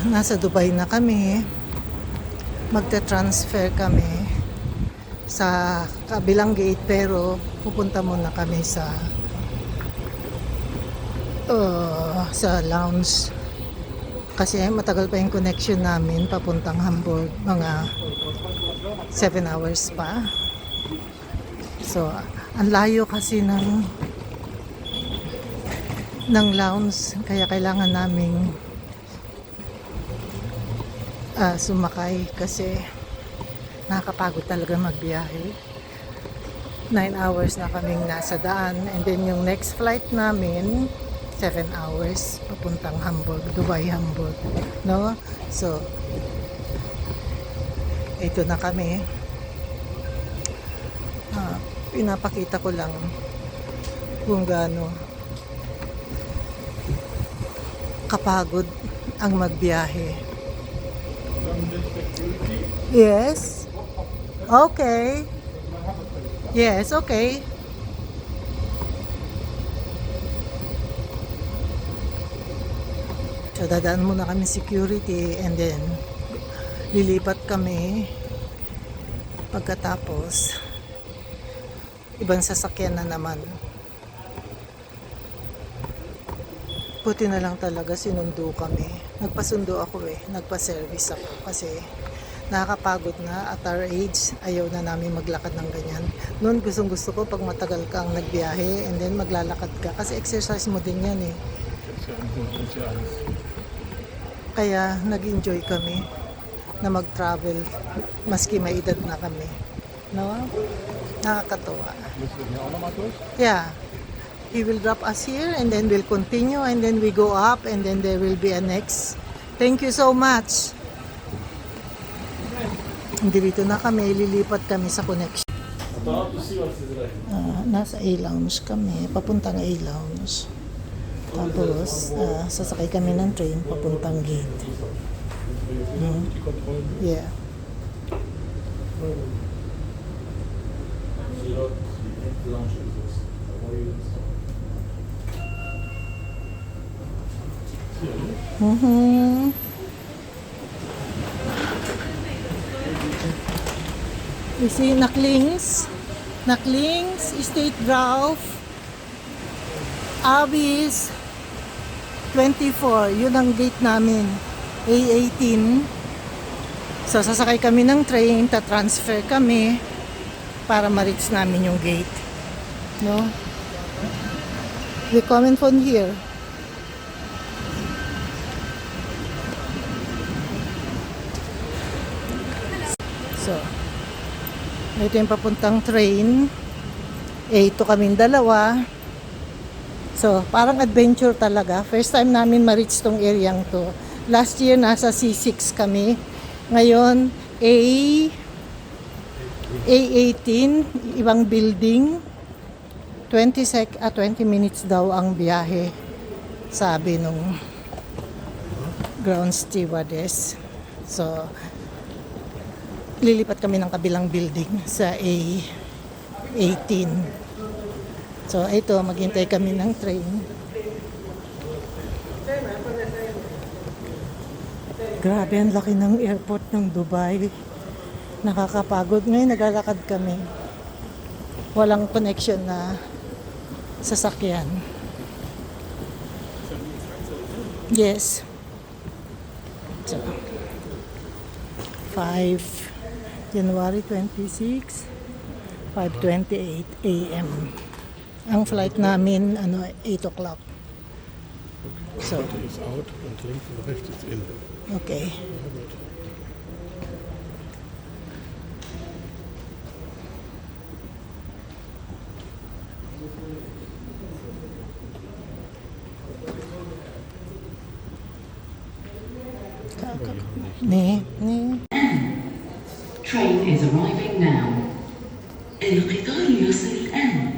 nasa Dubai na kami. Magta-transfer kami sa kabilang gate, pero pupunta muna kami sa lounge kasi matagal pa yung connection namin papuntang Hamburg, mga 7 hours pa. So ang layo kasi ng lounge, kaya kailangan naming sumakay kasi nakakapagod talaga magbiyahe. 9 hours na kaming nasa daan, and then yung next flight namin 7 hours papuntang Hamburg, Dubai, Hamburg, no? So ito na kami. Pinapakita ko lang kung gaano kapagod ang magbiyahe. Yes. Okay. Yes, okay. So dadaan muna kami security, and then lilipat kami. Pagkatapos ibang sasakyan na naman. Buti na lang talaga sinundo kami. Nagpasundo ako nagpa-service ako kasi nakakapagod na at our age. Ayaw na namin maglakad ng ganyan. Noon gustong gusto ko pag matagal kang nagbiyahe and then maglalakad ka kasi exercise mo din yan eh. Kaya nag-enjoy kami na mag-travel maski may edad na kami. No? Nakakatuwa. Yeah. He will drop us here and then we'll continue and then we go up and then there will be a next. Thank you so much. Dito na kami, lilipat kami sa connection. Nasa A-Lounge kami, papuntang A-Lounge. Tapos, sasakay kami ng train papuntang gate. Yeah. You see, Naklings, State Drauf, Abis 24, yun ang gate namin, A18. So sasakay kami ng train, ta-transfer kami para ma-reach namin yung gate. No? We comment from here. So, ito yung papuntang train. A2 kaming dalawa. So, parang adventure talaga. First time namin ma-reach tong area to. Last year, nasa C6 kami. Ngayon, A18, ibang building. 20 minutes daw ang biyahe, sabi nung ground stewardess. So, lilipat kami ng kabilang building sa A18. So, ito, maghintay kami ng train. Grabe, ang laki ng airport ng Dubai. Nakakapagod. Ngayon, naglalakad kami. Walang connection na sasakyan. Yes. So, 5 January 26, 5:28 AM. Ang flight namin 8 o'clock. So, is out and links und rechts ist in. okay. Ne. Train is arriving now. القطار يصل الآن.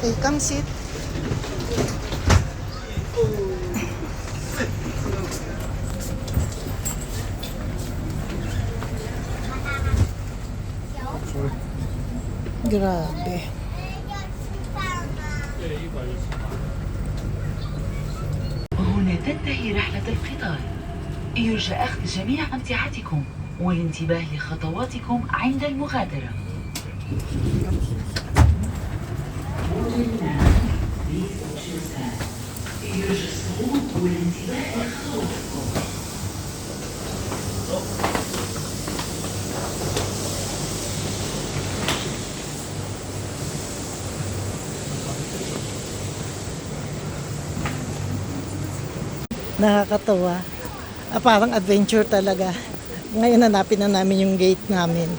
Okay, come sit. Grabe. هنا تنتهي رحلة القطار. يرجى أخذ جميع أمتعتكم والانتباه لخطواتكم عند المغادرة. يرجى الصمود والانتباه لخطواتكم. Nakakatawa. Parang adventure talaga. Ngayon hanapin na namin yung gate namin.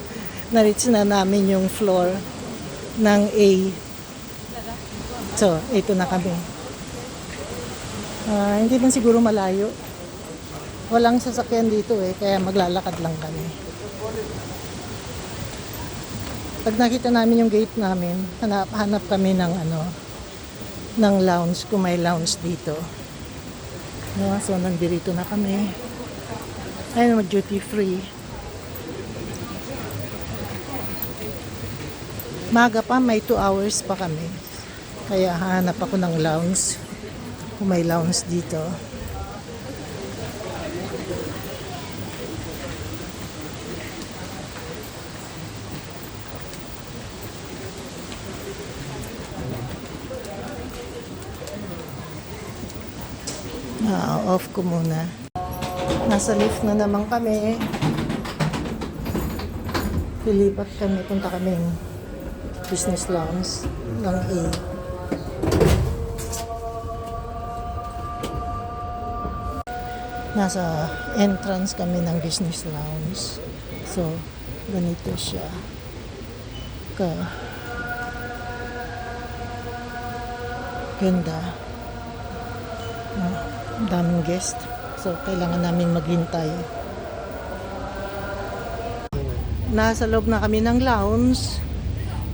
Na-reach na namin yung floor ng A. So, ito na kami. Hindi man siguro malayo. Walang sasakyan dito kaya maglalakad lang kami. Pag nakita namin yung gate namin, hanap kami ng ng lounge, kung may lounge dito. No, so nandito na kami. Ayun, duty free. Maga pa, may 2 hours pa kami. Kaya hanap ako ng lounge. Kung may lounge dito. Off ko muna. Nasa lift na naman kami. Lilipat kami, punta kaming business lounge ng A. Nasa entrance kami ng business lounge. So, ganito siya. Ganda. Ang daming guest. So, kailangan namin maghintay. Nasa loob na kami ng lounge.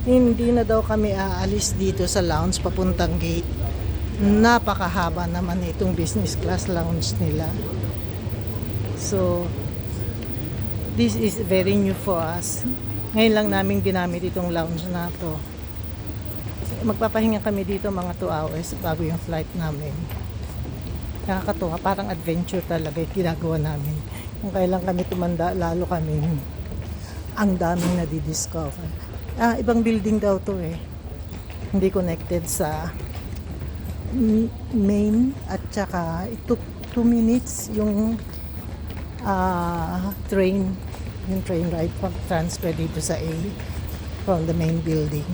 Hindi na daw kami aalis dito sa lounge papuntang gate. Napakahaba naman itong business class lounge nila. So, this is very new for us. Ngayon lang namin ginamit itong lounge na to. Magpapahinga kami dito mga 2 hours bago yung flight namin. Nakakatuwa, parang adventure talaga yung ginagawa namin. Kung kailan kami tumanda, lalo kami ang daming nadidiscover. Ibang building daw to Hindi connected sa main at saka it took 2 minutes yung train ride transfer dito sa A from the main building.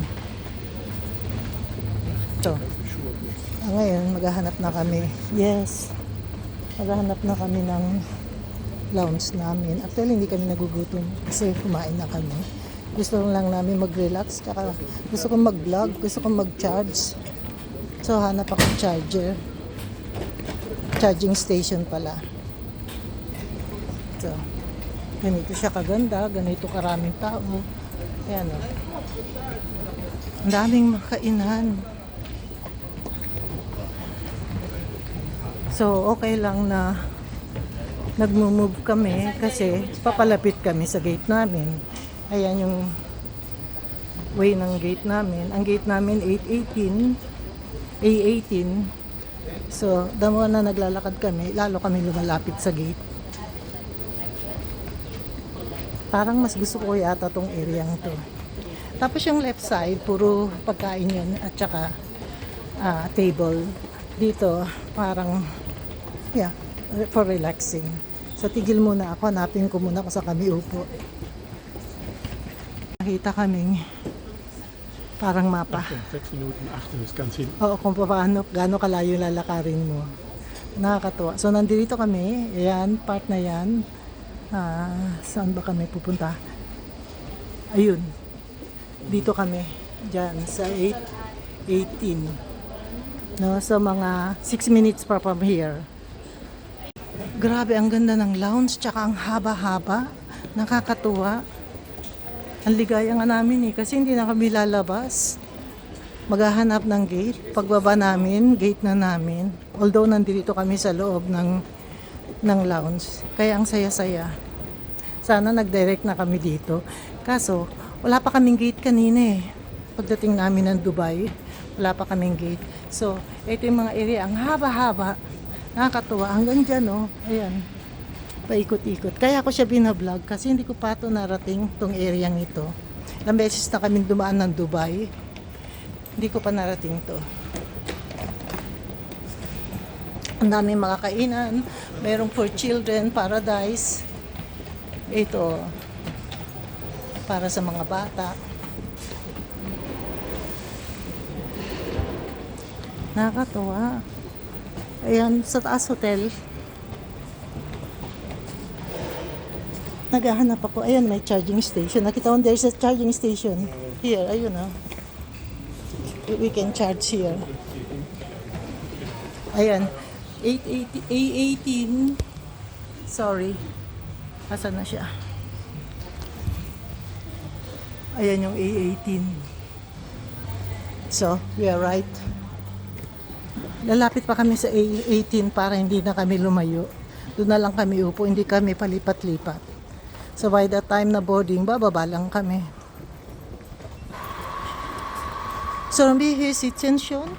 So, ngayon, maghahanap na kami. Yes. Maghahanap na kami ng lounge namin. Actually, hindi kami nagugutom kasi kumain na kami. Gusto lang namin mag-relax. Gusto kong mag-vlog. Gusto kong mag-charge. So, hanap ako charger. Charging station pala. So, ganito siya kaganda. Ganito karaming tao. Ayan o. Ang daming makainan. So, okay lang na nagmo-move kami kasi papalapit kami sa gate namin. Ayan yung way ng gate namin. Ang gate namin 818, A18. So, damo na naglalakad kami, lalo kami lumalapit sa gate. Parang mas gusto ko yata tong area to. Tapos yung left side, puro pagkain yun at saka table. Dito, parang for relaxing. So, tigil muna ako. Hanapin ko muna kung sa kami upo. Nakita kaming parang mapa. 6 Minuten achter ist ganz hinten. Oo, kung paano, gaano kalayo lalakarin mo. Nakakatuwa. So, nandito kami. Ayan, part na yan. Saan ba kami pupunta? Ayun. Dito kami. Diyan sa 8:18. No, so mga 6 minutes pa from here. Grabe, ang ganda ng lounge, tsaka ang haba-haba. Nakakatuwa. Ang ligaya nga namin kasi hindi na kami lalabas. Maghahanap ng gate. Pagbaba namin, gate na namin. Although nandito kami sa loob ng lounge. Kaya ang saya-saya. Sana nag-direct na kami dito. Kaso, wala pa kaming gate kanina eh. Pagdating namin ng Dubai, wala pa kaming gate. So, ito yung mga area, ang haba-haba. Nakakatuwa. Hanggang dyan, oh. Ayan. Paikot-ikot. Kaya ako siya binablog kasi hindi ko pa ito narating tong area ito. Ilang beses na kami dumaan ng Dubai. Hindi ko pa narating to. Ang daming mga kainan. Merong for children, paradise. Ito, para sa mga bata. Nakakatuwa. Ayan, sa taas hotel. Naghahanap ako. Ayan, may charging station. Nakita ko there's a charging station. Here, ayun oh. We can charge here. Ayan. A18. Sorry. Asan na siya? Ayan yung A18. So, we are right. Lalapit pa kami sa A18 para hindi na kami lumayo. Doon na lang kami upo, hindi kami palipat-lipat. So by the time na boarding, bababa lang kami. So hier sitzen schon.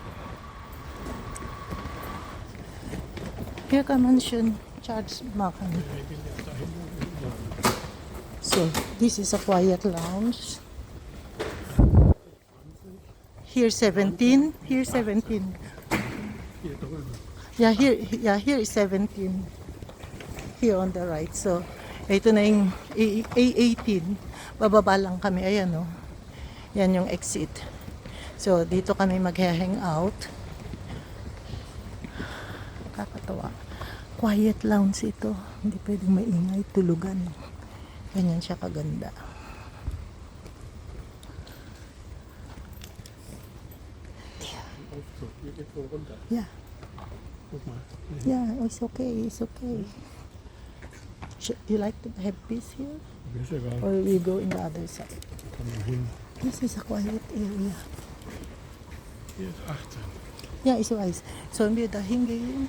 Hier kann man schon charge machen. So this is a quiet lounge. Here 17. Here 17. Hier drüben. Here is 17. Here on the right. So, ito na yung A18. Bababa lang kami. Ayan o. Yan yung exit. So, dito kami mag-hang out. Kakatawa. Quiet lounge ito. Hindi pwedeng maingay. Tulugan. Ganyan siya kaganda. So, hier geht's so runter. Yeah. Guck mal. Yeah, it's okay. It's okay. You like to have peace here? Ist egal. Or we go in the other side? Komm mal hin. This is a quiet area. Hier ist 18. Ja, ich weiß. Sollen wir da hingehen?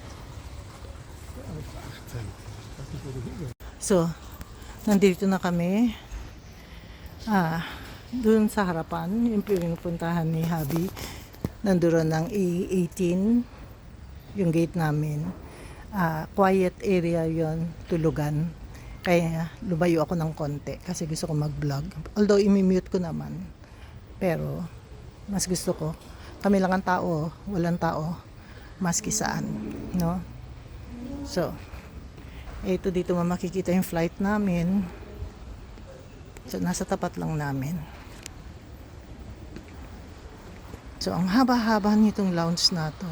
Ja, ist 18. Ich weiß nicht, wo du hingehst. So, nandito na kami. Doon sa harapan, yung pinupuntahan ni Habi. Nandoon ng A18, yung gate namin. Quiet area yon, tulugan. Kaya lumayo ako ng konti kasi gusto ko mag-vlog. Although imi-mute ko naman. Pero mas gusto ko. Kami lang ang tao, walang tao. Maski saan. No? So, ito dito makikita yung flight namin. So, nasa tapat lang namin. So, ang haba-haba nitong lounge na to.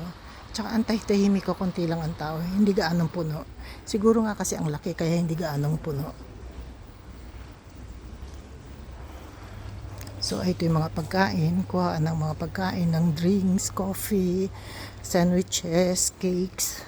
Tsaka antay-tahimik ko, konti lang ang tao. Hindi gaanong puno. Siguro nga kasi ang laki, kaya hindi gaanong puno. So, ito yung mga pagkain. Kuhaan ng mga pagkain ng drinks, coffee, sandwiches, cakes.